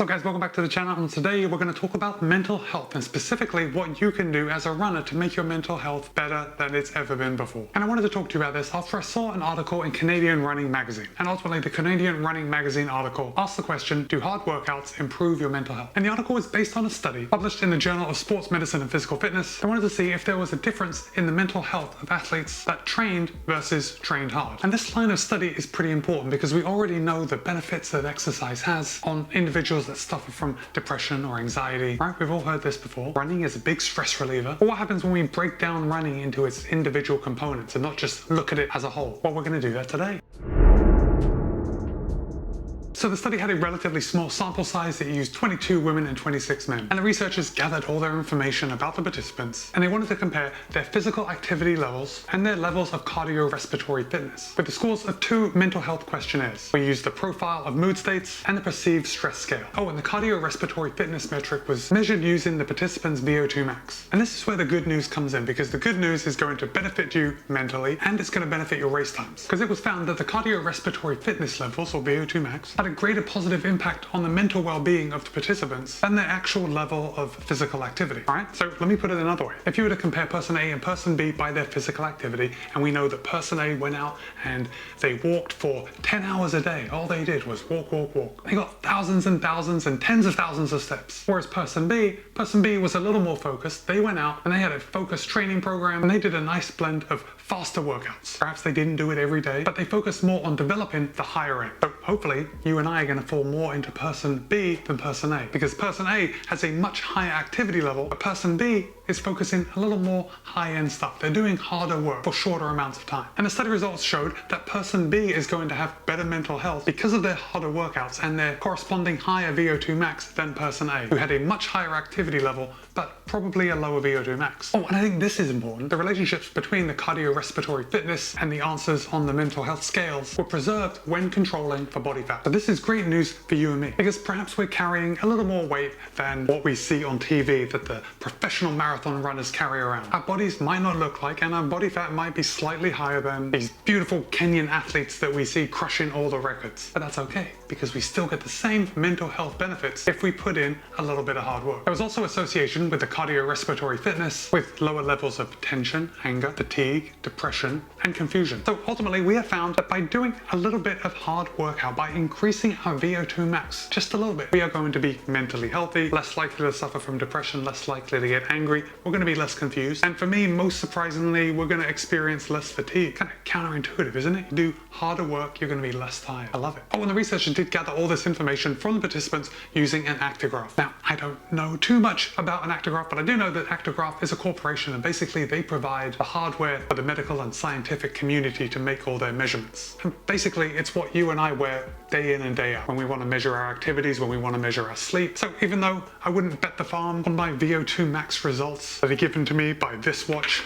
So guys, welcome back to the channel, and today we're going to talk about mental health and specifically what you can do as a runner to make your mental health better than it's ever been before. And I wanted to talk to you about this after I saw an article in Canadian Running Magazine. And ultimately the Canadian Running Magazine article asked the question, do hard workouts improve your mental health? And the article was based on a study published in the Journal of Sports Medicine and Physical Fitness. They wanted to see if there was a difference in the mental health of athletes that trained versus trained hard. And this line of study is pretty important because we already know the benefits that exercise has on individuals that suffer from depression or anxiety, right? We've all heard this before. Running is a big stress reliever. But what happens when we break down running into its individual components and not just look at it as a whole? Well, we're going to do that today. So the study had a relatively small sample size. It used 22 women and 26 men. And the researchers gathered all their information about the participants, and they wanted to compare their physical activity levels and their levels of cardiorespiratory fitness with the scores of two mental health questionnaires. We used the profile of mood states and the perceived stress scale. Oh, and the cardiorespiratory fitness metric was measured using the participants' VO2 max. And this is where the good news comes in, because the good news is going to benefit you mentally and it's going to benefit your race times. Because it was found that the cardiorespiratory fitness levels, or VO2 max, had a greater positive impact on the mental well-being of the participants than their actual level of physical activity. Alright, so let me put it another way. If you were to compare person A and person B by their physical activity, and we know that person A went out and they walked for 10 hours a day, all they did was walk, walk, walk. They got thousands and thousands and tens of thousands of steps. Whereas person B was a little more focused. They went out and they had a focused training program and they did a nice blend of faster workouts. Perhaps they didn't do it every day, but they focused more on developing the higher end. So hopefully you and I are going to fall more into person B than person A, because person A has a much higher activity level, but person B is focusing a little more high-end stuff. They're doing harder work for shorter amounts of time. And the study results showed that person B is going to have better mental health because of their harder workouts and their corresponding higher VO2 max than person A, who had a much higher activity level, but probably a lower VO2 max. Oh, and I think this is important. The relationships between the cardiorespiratory fitness and the answers on the mental health scales were preserved when controlling for body fat. So this is great news for you and me, because perhaps we're carrying a little more weight than what we see on TV that the professional marathon runners carry around. Our bodies might not look like, and our body fat might be slightly higher than these beautiful Kenyan athletes that we see crushing all the records. But that's okay, because we still get the same mental health benefits if we put in a little bit of hard work. There was also association with the cardiorespiratory fitness with lower levels of tension, anger, fatigue, depression, and confusion. So ultimately we have found that by doing a little bit of hard workout, by increasing our VO2 max just a little bit, we are going to be mentally healthy, less likely to suffer from depression, less likely to get angry, we're going to be less confused, and for me, most surprisingly, we're going to experience less fatigue. Kind of counterintuitive, isn't it? You do harder work, you're going to be less tired. I love it. Oh, and the researchers did gather all this information from the participants using an actigraph. Now, I don't know too much about an actigraph, but I do know that Actigraph is a corporation, and basically they provide the hardware for the medical and scientific community to make all their measurements. And basically, it's what you and I wear day in and day out when we want to measure our activities, when we want to measure our sleep. So even though I wouldn't bet the farm on my VO2 max results that are given to me by this watch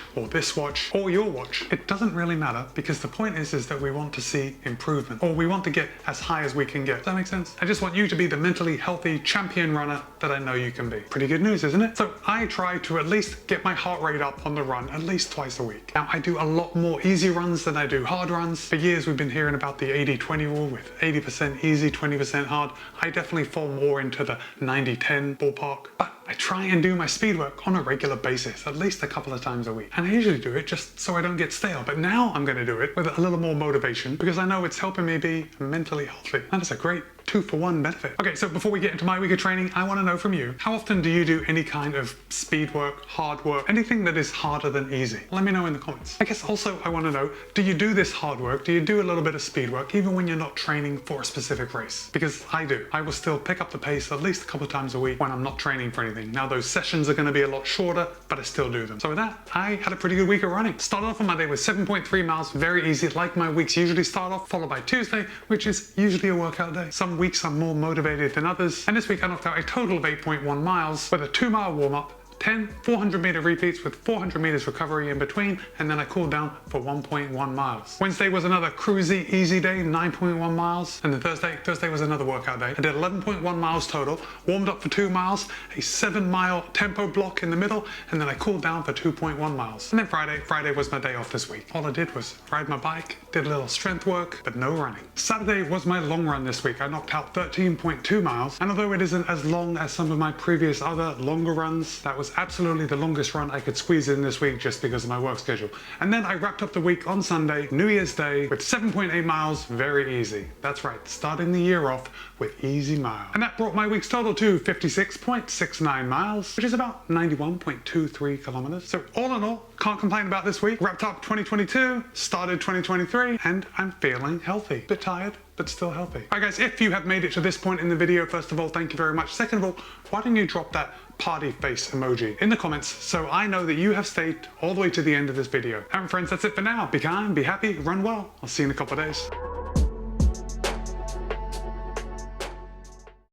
or your watch, it doesn't really matter, because the point is that we want to see improvement, or we want to get as high as we can get. Does that make sense? I just want you to be the mentally healthy champion runner that I know you can be. Pretty good news, isn't it? So I try to at least get my heart rate up on the run at least twice a week. Now I do a lot more easy runs than I do hard runs. For years we've been hearing about the 80-20 rule with 80% easy, 20% hard. I definitely fall more into the 90-10 ballpark, but I try and do my speed work on a regular basis, at least a couple of times a week. And I usually do it just so I don't get stale, but now I'm going to do it with a little more motivation, because I know it's helping me be mentally healthy. And it's a great 2-for-1 benefit. Okay, so before we get into my week of training, I want to know from you, how often do you do any kind of speed work, hard work, anything that is harder than easy? Let me know in the comments. I guess also I want to know, do you do this hard work? Do you do a little bit of speed work even when you're not training for a specific race? Because I do. I will still pick up the pace at least a couple of times a week when I'm not training for anything. Now those sessions are going to be a lot shorter, but I still do them. So with that, I had a pretty good week of running. Started off on Monday with 7.3 miles, very easy, like my weeks usually start off, followed by Tuesday, which is usually a workout day. Some weeks I'm more motivated than others, and this week I knocked out a total of 8.1 miles with a 2-mile warm-up, 10 400-meter repeats with 400 meters recovery in between, and then I cooled down for 1.1 miles. Wednesday was another cruisy, easy day, 9.1 miles. And then Thursday was another workout day. I did 11.1 miles total, warmed up for 2 miles, a 7-mile tempo block in the middle, and then I cooled down for 2.1 miles. And then Friday was my day off this week. All I did was ride my bike, did a little strength work, but no running. Saturday was my long run this week. I knocked out 13.2 miles, and although it isn't as long as some of my previous other longer runs, that was absolutely the longest run I could squeeze in this week just because of my work schedule. And then I wrapped up the week on Sunday, New Year's Day, with 7.8 miles, very easy. That's right, starting the year off with easy miles. And that brought my week's total to 56.69 miles, which is about 91.23 kilometers. So all in all, can't complain about this week. Wrapped up 2022, started 2023, and I'm feeling healthy. Bit tired, but still healthy. Alright guys, if you have made it to this point in the video, first of all, thank you very much. Second of all, why don't you drop that party face emoji in the comments so I know that you have stayed all the way to the end of this video. And friends, that's it for now. Be kind, be happy, run well. I'll see you in a couple of days.